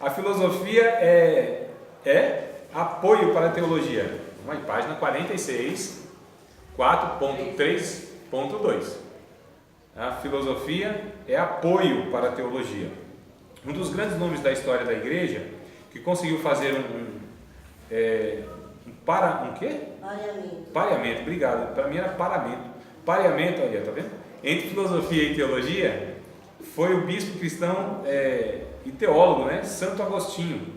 Speaker 1: A filosofia é apoio para a teologia. Vamos lá, em página 46, 4.3.2. A filosofia é apoio para a teologia. Um dos grandes nomes da história da igreja, que conseguiu fazer um quê? Pareamento, obrigado. Para mim era paramento. Pareamento, olha, tá vendo? Entre filosofia e teologia, foi o bispo cristão e teólogo, né? Santo Agostinho.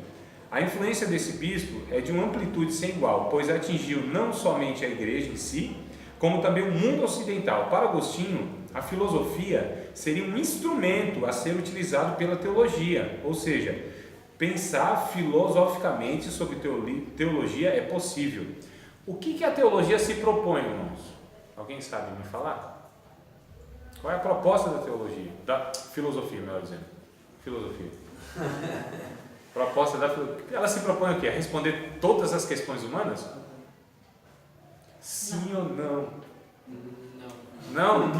Speaker 1: A influência desse bispo é de uma amplitude sem igual, pois atingiu não somente a igreja em si, como também o mundo ocidental. Para Agostinho, a filosofia seria um instrumento a ser utilizado pela teologia, ou seja, pensar filosoficamente sobre teologia é possível. O que a teologia se propõe, irmãos? Alguém sabe me falar? Qual é a proposta da teologia? Da filosofia, melhor dizendo. Filosofia. Proposta da filosofia. Ela se propõe o quê? A responder todas as questões humanas? Sim ou não? Não? O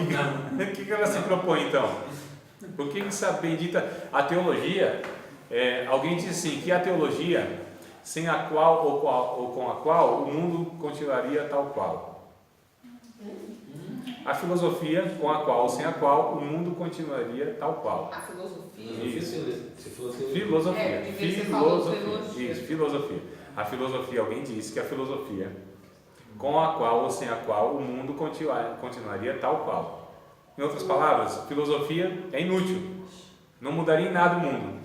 Speaker 1: que ela se propõe então? Por que essa bendita... A teologia, alguém diz assim, que a teologia, sem a qual ou com a qual o mundo continuaria tal qual. A filosofia, com a qual ou sem a qual o mundo continuaria tal qual.
Speaker 2: A filosofia?
Speaker 1: Isso.
Speaker 2: Filosofia.
Speaker 1: Isso, filosofia. A filosofia, alguém disse que a filosofia, com a qual ou sem a qual o mundo continuaria tal qual. Em outras palavras, filosofia é inútil, não mudaria em nada o mundo.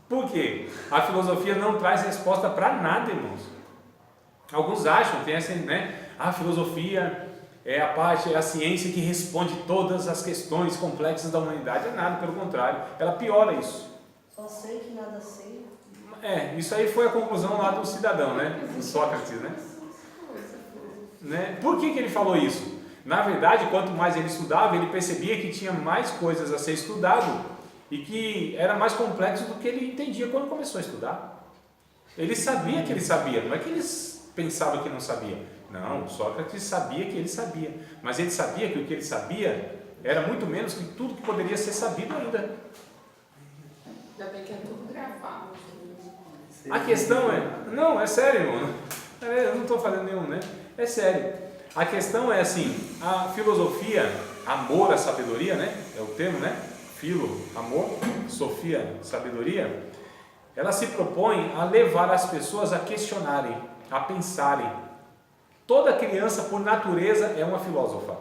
Speaker 1: Por quê? A filosofia não traz resposta para nada, irmãos. Alguns acham, tem essa, né? A filosofia é a ciência que responde todas as questões complexas da humanidade. É nada, pelo contrário, ela piora isso.
Speaker 5: Só sei que nada sei.
Speaker 1: Isso aí foi a conclusão lá do cidadão, né? Do Sócrates, né? Por que ele falou isso? Na verdade, quanto mais ele estudava, ele percebia que tinha mais coisas a ser estudado e que era mais complexo do que ele entendia quando começou a estudar. Ele sabia que ele sabia, não é que ele pensava que não sabia. Não, Sócrates sabia que ele sabia, mas ele sabia que o que ele sabia era muito menos que tudo que poderia ser sabido ainda.
Speaker 2: Ainda bem que é tudo gravado.
Speaker 1: A questão não, é sério, irmão. Eu não estou fazendo nenhum, né? É sério. A questão é assim, a filosofia, amor à sabedoria, né? É o termo, né? Filo, amor, sofia, sabedoria. Ela se propõe a levar as pessoas a questionarem, a pensarem. Toda criança, por natureza, é uma filósofa.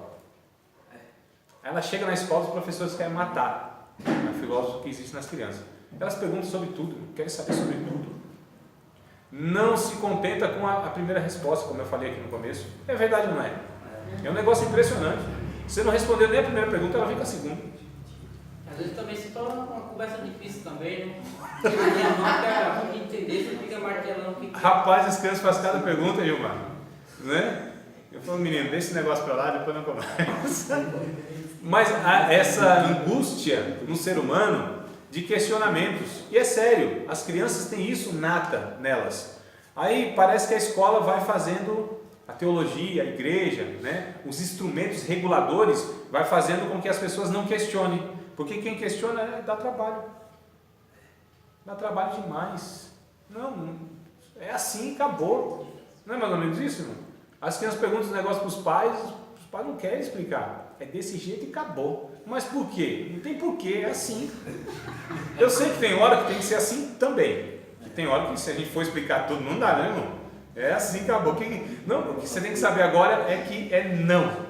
Speaker 1: Ela chega na escola, os professores querem matar a filósofa que existe nas crianças. Elas perguntam sobre tudo, querem saber sobre tudo. Não se contenta com a primeira resposta, como eu falei aqui no começo. É verdade ou não é? É um negócio impressionante. Você não respondeu nem a primeira pergunta, ela vem com a segunda.
Speaker 6: Às vezes também se torna uma conversa difícil também, né? A minha mãe pega muito entender, você fica martelando o que
Speaker 1: Rapaz, as crianças fazem cada pergunta, Gilmar. Né? Eu falo, menino, deixa esse negócio pra lá, depois não conversa. Mas há essa angústia no ser humano de questionamentos. E é sério, as crianças têm isso nata nelas. Aí parece que a escola vai fazendo a teologia, a igreja, né? Os instrumentos reguladores, vai fazendo com que as pessoas não questionem. Porque quem questiona dá trabalho. Dá trabalho demais. Não, é assim, acabou. Não é mais ou menos isso, irmão? As crianças perguntam os negócios para os pais não querem explicar. É desse jeito e acabou. Mas por quê? Não tem porquê, é assim. Eu sei que tem hora que tem que ser assim também. Que tem hora que se a gente for explicar tudo, não dá, né, irmão? É assim, acabou. Não, o que você tem que saber agora é que é não.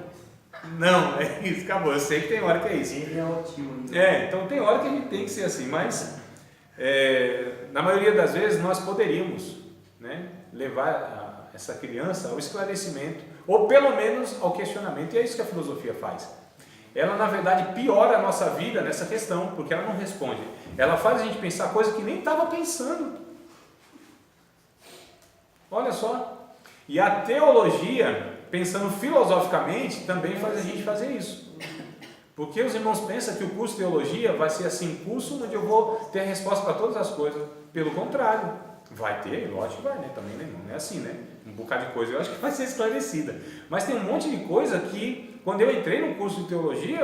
Speaker 1: Não, é isso, acabou. Eu sei que tem hora que é isso. Então tem hora que a gente tem que ser assim, mas na maioria das vezes nós poderíamos, né, levar essa criança ao esclarecimento, ou pelo menos ao questionamento, e é isso que a filosofia faz. Ela, na verdade, piora a nossa vida nessa questão, porque ela não responde. Ela faz a gente pensar coisa que nem estava pensando. Olha só. E a teologia, pensando filosoficamente, também faz a gente fazer isso. Porque os irmãos pensam que o curso de teologia vai ser assim, curso onde eu vou ter a resposta para todas as coisas. Pelo contrário, vai ter, lógico que vai, né? Também não é assim, né? Um bocado de coisa eu acho que vai ser esclarecida. Mas tem um monte de coisa que, quando eu entrei no curso de teologia,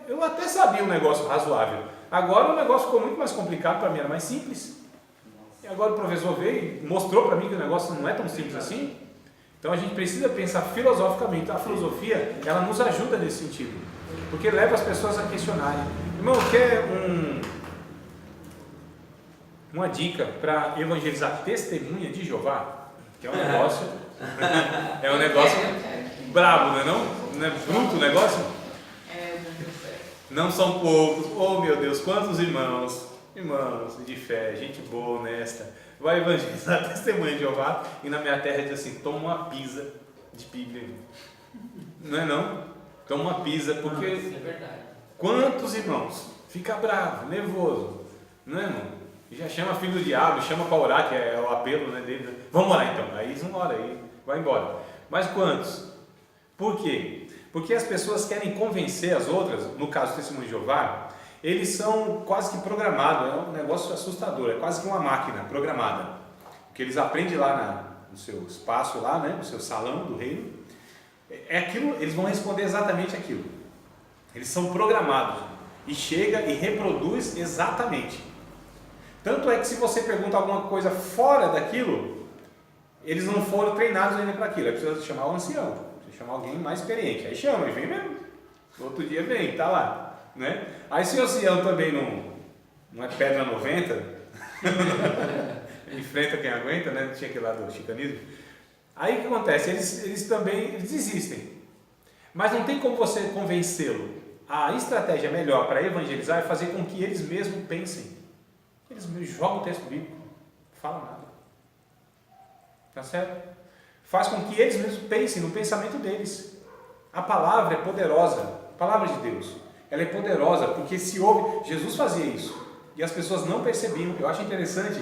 Speaker 1: eu até sabia um negócio razoável. Agora o negócio ficou muito mais complicado para mim, era mais simples. E agora o professor veio e mostrou para mim que o negócio não é tão simples assim. Então a gente precisa pensar filosoficamente. A filosofia, ela nos ajuda nesse sentido. Porque leva as pessoas a questionarem. Irmão, quer uma dica para evangelizar testemunha de Jeová? Que é um negócio... é um negócio brabo, não é não? Não é bruto o negócio? Não são poucos. Oh, meu Deus, quantos irmãos de fé, gente boa, honesta, vai evangelizar testemunha de Jeová e na minha terra diz assim, toma uma pizza de Bíblia. Não é não? Toma uma pizza, porque
Speaker 6: isso é verdade.
Speaker 1: Quantos irmãos fica bravo, nervoso, não é, irmão? Já chama filho do diabo, chama para orar, que é o apelo, né, dele. Vamos orar então. Aí eles não oram, aí vai embora. Mas quantos? Por quê? Porque as pessoas querem convencer as outras, no caso do testemunho de Jeová, eles são quase que programados, é um negócio assustador, é quase que uma máquina programada. Porque eles aprendem lá no seu espaço, lá, né, no seu salão do reino, é aquilo, eles vão responder exatamente aquilo. Eles são programados e chega e reproduz exatamente. Tanto é que se você pergunta alguma coisa fora daquilo, eles não foram treinados ainda para aquilo. É preciso chamar um ancião, chamar alguém mais experiente. Aí chama, e vem mesmo. Outro dia vem, tá lá, né? Aí se o ancião também não é pedra 90, enfrenta quem aguenta, né? Tinha aquele lá do chicanismo. Aí o que acontece? Eles também desistem. Mas não tem como você convencê-lo. A estratégia melhor para evangelizar é fazer com que eles mesmos pensem. Eles jogam o texto bíblico, não falam nada. Tá certo? Faz com que eles mesmos pensem no pensamento deles. A palavra é poderosa. A palavra de Deus, ela é poderosa porque se ouve. Jesus fazia isso e as pessoas não percebiam. Eu acho interessante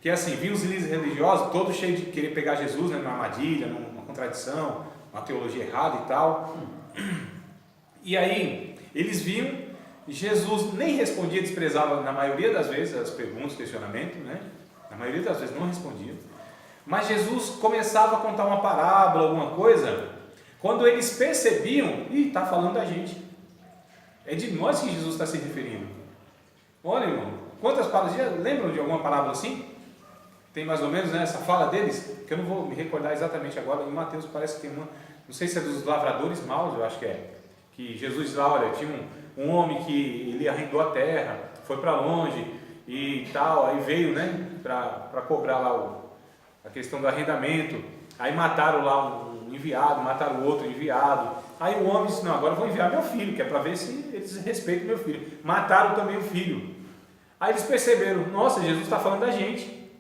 Speaker 1: que assim, vinham os líderes religiosos todos cheios de querer pegar Jesus, né, numa armadilha, numa contradição, uma teologia errada e tal. E aí eles viam. Jesus nem respondia, desprezava na maioria das vezes as perguntas, questionamentos, né? Na maioria das vezes não respondia. Mas Jesus começava a contar uma parábola, alguma coisa, quando eles percebiam, está falando da gente. É de nós que Jesus está se referindo. Olha, irmão, quantas palavras, já lembram de alguma parábola assim? Tem mais ou menos, né, essa fala deles, que eu não vou me recordar exatamente agora. Em Mateus parece que tem uma, não sei se é dos lavradores maus, eu acho que é. Que Jesus diz lá, olha, tinha um homem que ele arrendou a terra, foi para longe e tal, aí veio, né, para cobrar lá a questão do arrendamento. Aí mataram lá um enviado, mataram o outro enviado. Aí o homem disse, não, agora eu vou enviar meu filho, que é para ver se eles respeitam meu filho. Mataram também o filho. Aí eles perceberam, nossa, Jesus está falando da gente.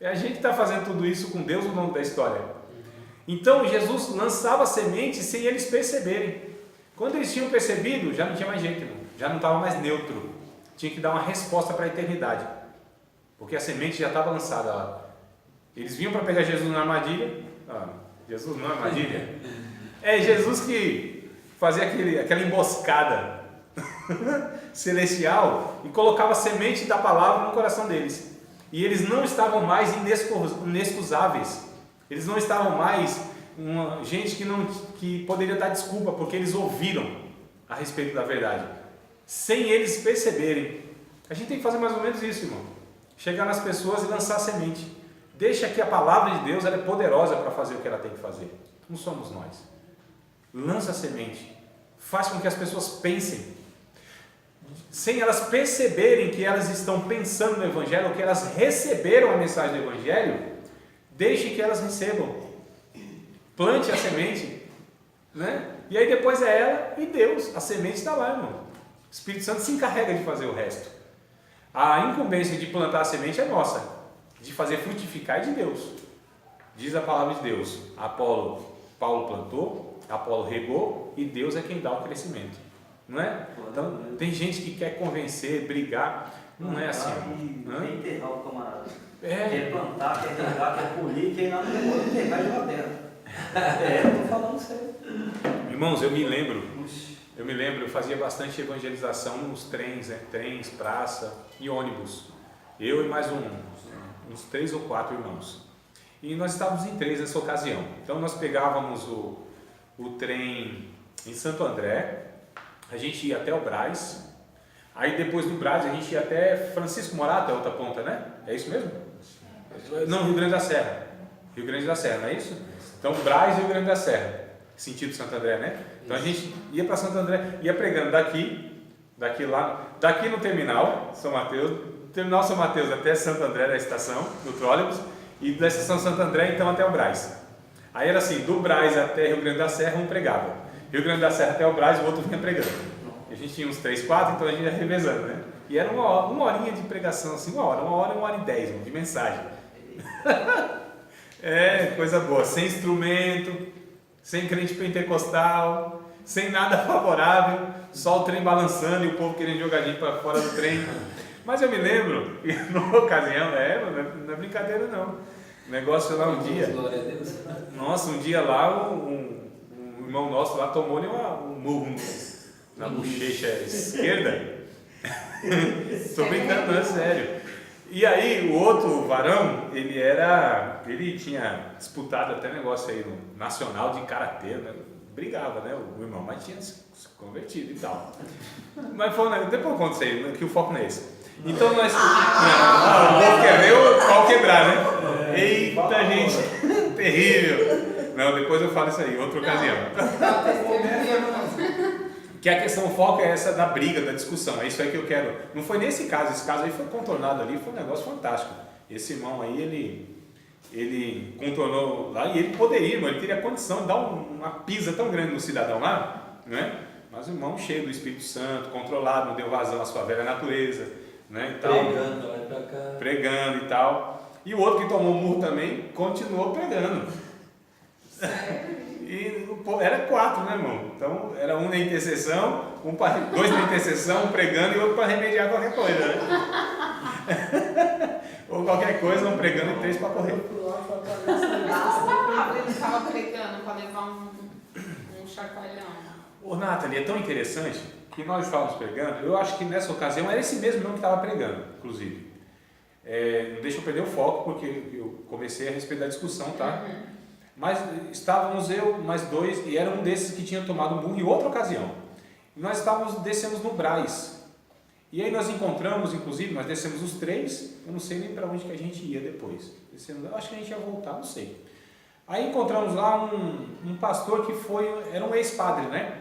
Speaker 1: É a gente que está fazendo tudo isso com Deus ao longo da história. Então Jesus lançava sementes sem eles perceberem. Quando eles tinham percebido, já não tinha mais jeito, irmão. Já não estava mais neutro. Tinha que dar uma resposta para a eternidade. Porque a semente já estava lançada lá. Eles vinham para pegar Jesus na armadilha. Jesus não é armadilha. É Jesus que fazia aquela emboscada celestial e colocava a semente da palavra no coração deles. E eles não estavam mais inexcusáveis. Eles não estavam mais gente que poderia dar desculpa, porque eles ouviram a respeito da verdade, sem eles perceberem. A gente tem que fazer mais ou menos isso, irmão. Chegar nas pessoas e lançar semente. Deixa que a palavra de Deus ela é poderosa para fazer o que ela tem que fazer. Não somos nós. Lança a semente. Faz com que as pessoas pensem. Sem elas perceberem que elas estão pensando no Evangelho, ou que elas receberam a mensagem do Evangelho, deixe que elas recebam. Plante a semente. Né? E aí depois é ela e Deus. A semente está lá, irmão. O Espírito Santo se encarrega de fazer o resto. A incumbência de plantar a semente é nossa. De fazer frutificar é de Deus. Diz a palavra de Deus. Paulo plantou, Apolo regou e Deus é quem dá o crescimento. Não é? Então, tem gente que quer convencer, brigar. Não é assim.
Speaker 3: Quer enterrar o camarada.
Speaker 1: Quer
Speaker 3: plantar, quer regar, quer polir, quer ir lá no demônio e enterrar de lá dentro. Eu estou falando sério.
Speaker 1: Irmãos, eu me lembro, eu fazia bastante evangelização nos trens, né? Trens, praça e ônibus. Eu e mais uns 3 ou 4 irmãos. E nós estávamos em 3 nessa ocasião. Então nós pegávamos o trem em Santo André, a gente ia até o Brás, aí depois do Brás a gente ia até Francisco Morato, a outra ponta, né? É isso mesmo? Não, Rio Grande da Serra. Rio Grande da Serra, não é isso? Então Brás e Rio Grande da Serra, sentido Santo André, né? Então a gente ia para Santo André, ia pregando daqui no terminal São Mateus, terminal São Mateus até Santo André da estação, do trólebus, e da estação Santo André então até o Brás. Aí era assim, do Brás até Rio Grande da Serra um pregava, Rio Grande da Serra até o Brás o outro vinha pregando. E a gente tinha uns 3, 4, então a gente ia revezando, né? E era uma horinha de pregação, assim, uma hora e 10 de mensagem. Coisa boa, sem instrumento, sem crente pentecostal, sem nada favorável, só o trem balançando e o povo querendo jogar a gente para fora do trem. Mas eu me lembro, numa ocasião, não é brincadeira não, o negócio lá um dia, nossa, um dia lá um irmão nosso lá tomou-lhe um murro na bochecha esquerda. Estou brincando, é sério. E aí o outro varão, ele tinha disputado até negócio aí no nacional de karatê, né? Brigava, né? O irmão, mas tinha se convertido e tal. Mas foi, depois eu conto isso aí, que o foco não é esse. Então nós. O povo quer ver o pau quebrar, né? Eita, gente, terrível. Não, depois eu falo isso aí, outra ocasião. Que a questão, o foco é essa da briga, da discussão, é isso aí que eu quero. Não foi nesse caso, esse caso aí foi contornado ali, foi um negócio fantástico. Esse irmão aí, ele contornou lá e ele poderia, irmão, ele teria condição de dar uma pisa tão grande no cidadão lá, né? Mas o irmão cheio do Espírito Santo, controlado, não deu vazão à sua velha natureza, né? E tal,
Speaker 4: pregando lá pra cá.
Speaker 1: Pregando e tal. E o outro que tomou murro também continuou pregando.
Speaker 2: Sério?
Speaker 1: E era 4, né, irmão? Então era um na intercessão, 2 na intercessão, um pregando e outro para remediar qualquer coisa, né? Ou qualquer coisa, um pregando e 3 para correr.
Speaker 2: Ele estava pregando para levar um chacoalhão.
Speaker 1: Ô, Nathalie, é tão interessante que nós estávamos pregando. Eu acho que nessa ocasião era esse mesmo irmão que estava pregando, inclusive. Não deixa eu perder o foco, porque eu comecei a respeito da discussão, tá? Mas estávamos eu, mais 2, e era um desses que tinha tomado um burro em outra ocasião. E nós descemos no Brás. E aí nós encontramos, inclusive, nós descemos os 3, eu não sei nem para onde que a gente ia depois. Eu acho que a gente ia voltar, não sei. Aí encontramos lá um pastor que era um ex-padre, né?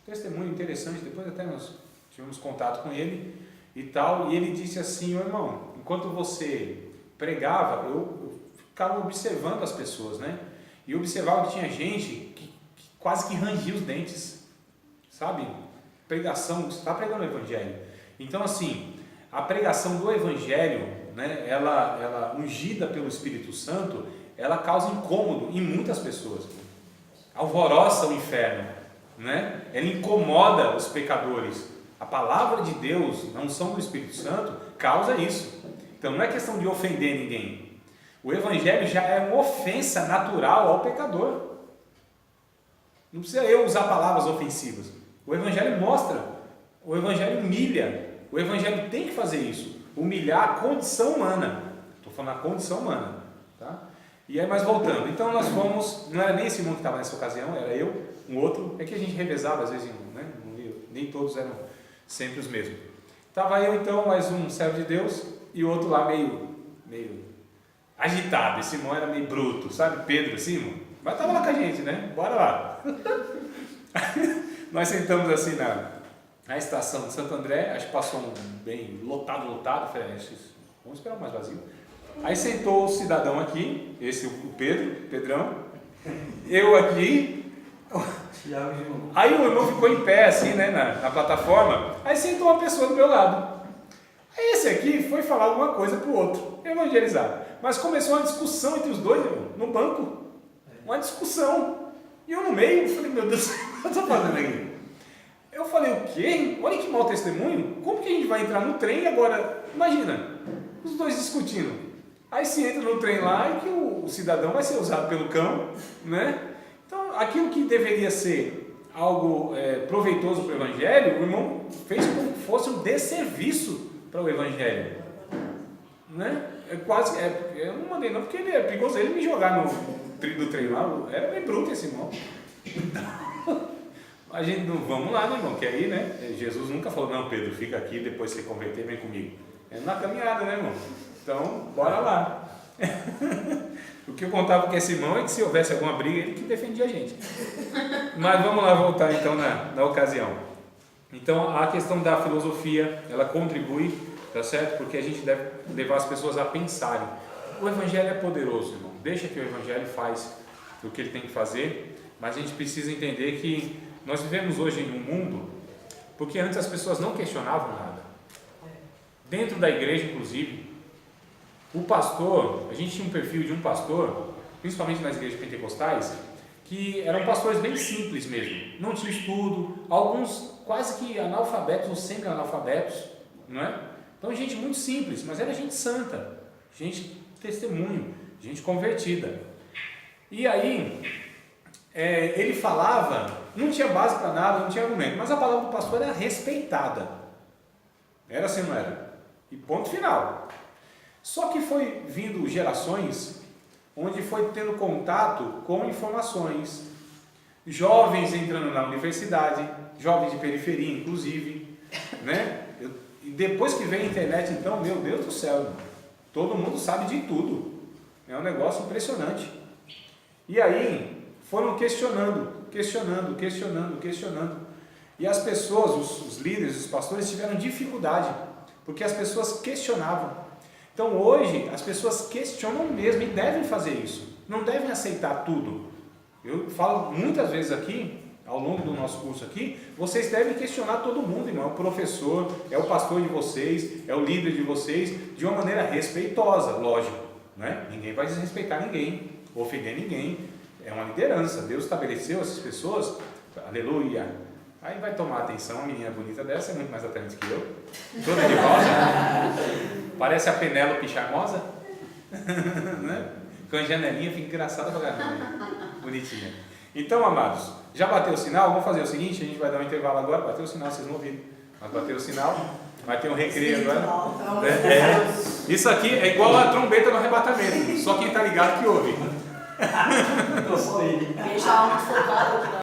Speaker 1: Testemunho interessante, depois até nós tivemos contato com ele e tal. E ele disse assim, irmão, enquanto você pregava, eu ficava observando as pessoas, né? E observava que tinha gente que quase que rangia os dentes, sabe? Pregação, você está pregando o Evangelho. Então, assim, a pregação do Evangelho, né, ela ungida pelo Espírito Santo, ela causa incômodo em muitas pessoas, alvoroça o inferno, né? Ela incomoda os pecadores. A palavra de Deus, a unção do Espírito Santo, causa isso. Então não é questão de ofender ninguém. O Evangelho já é uma ofensa natural ao pecador. Não precisa eu usar palavras ofensivas. O Evangelho mostra, o Evangelho humilha. O Evangelho tem que fazer isso, humilhar a condição humana. Estou falando a condição humana, tá? E aí, mas voltando, então nós fomos, não era nem esse irmão que estava nessa ocasião, era eu, um outro, é que a gente revezava às vezes, né? Nem todos eram sempre os mesmos. Estava eu então, mais um servo de Deus, e o outro lá meio agitado. Esse irmão era meio bruto, sabe? Pedro assim, irmão. Mas estava lá com a gente, né? Bora lá. Nós sentamos assim na estação de Santo André, acho que passou um bem lotado, falei, vamos esperar mais vazio. Aí sentou o cidadão aqui, esse o Pedrão, eu aqui, aí o irmão ficou em pé assim, né, na plataforma, aí sentou uma pessoa do meu lado. Aí esse aqui foi falar alguma coisa pro outro, evangelizar, mas começou uma discussão entre os dois, irmão, no banco, uma discussão, e eu no meio, falei, meu Deus, o que eu estou fazendo aqui? Eu falei, o quê? Olha que mau testemunho, como que a gente vai entrar no trem agora? Imagina, os dois discutindo. Aí se entra no trem lá e que o cidadão vai ser usado pelo cão, né? Então, aquilo que deveria ser algo proveitoso para o Evangelho, o irmão fez como se fosse um desserviço para o Evangelho, né? Eu não mandei não, porque ele é perigoso ele me jogar no trilho do trem lá, era bem bruto esse irmão. A gente não, vamos lá, né, irmão? Que aí, né? Jesus nunca falou, não, Pedro, fica aqui, depois você converter, vem comigo. É na caminhada, né, irmão? Então, bora lá. O que eu contava com esse irmão é que se houvesse alguma briga, ele que defendia a gente. Mas vamos lá voltar então na ocasião. Então, a questão da filosofia, ela contribui, tá certo? Porque a gente deve levar as pessoas a pensarem. O Evangelho é poderoso, irmão. Deixa que o Evangelho faz o que ele tem que fazer, mas a gente precisa entender que nós vivemos hoje em um mundo, porque antes as pessoas não questionavam nada. Dentro da igreja, inclusive, o pastor, a gente tinha um perfil de um pastor, principalmente nas igrejas pentecostais, que eram pastores bem simples mesmo, não tinha estudo, alguns quase que analfabetos ou semi-analfabetos, não é? Então gente muito simples, mas era gente santa, gente testemunho, gente convertida. E aí, ele falava, não tinha base para nada, não tinha argumento, mas a palavra do pastor era respeitada. Era assim, não era? E ponto final. Só que foi vindo gerações onde foi tendo contato com informações, jovens entrando na universidade, jovens de periferia inclusive, né? E depois que veio a internet, então, meu Deus do céu, todo mundo sabe de tudo, é um negócio impressionante. E aí foram questionando, e as pessoas, os líderes, os pastores tiveram dificuldade, porque as pessoas questionavam. Então hoje as pessoas questionam mesmo e devem fazer isso, não devem aceitar tudo. Eu falo muitas vezes aqui, ao longo do nosso curso aqui, vocês devem questionar todo mundo, irmão. É o professor, é o pastor de vocês, é o líder de vocês, de uma maneira respeitosa, lógico, né? Ninguém vai desrespeitar ninguém, ofender ninguém, é uma liderança, Deus estabeleceu essas pessoas, aleluia. Aí vai tomar atenção, uma menina bonita dessa é muito mais atraente que eu, toda de rosa, parece a Penélope charmosa, né? Com a janelinha, fica engraçada pra caramba, bonitinha. Então, amados, já bateu o sinal? Vamos fazer o seguinte, a gente vai dar um intervalo agora, bateu o sinal, vocês não ouviram, mas bateu o sinal, vai ter um recreio agora. Isso aqui é igual a trombeta no arrebatamento, só quem está ligado que ouve.
Speaker 3: Eu sou ele.
Speaker 5: Quem estava muito focado aqui na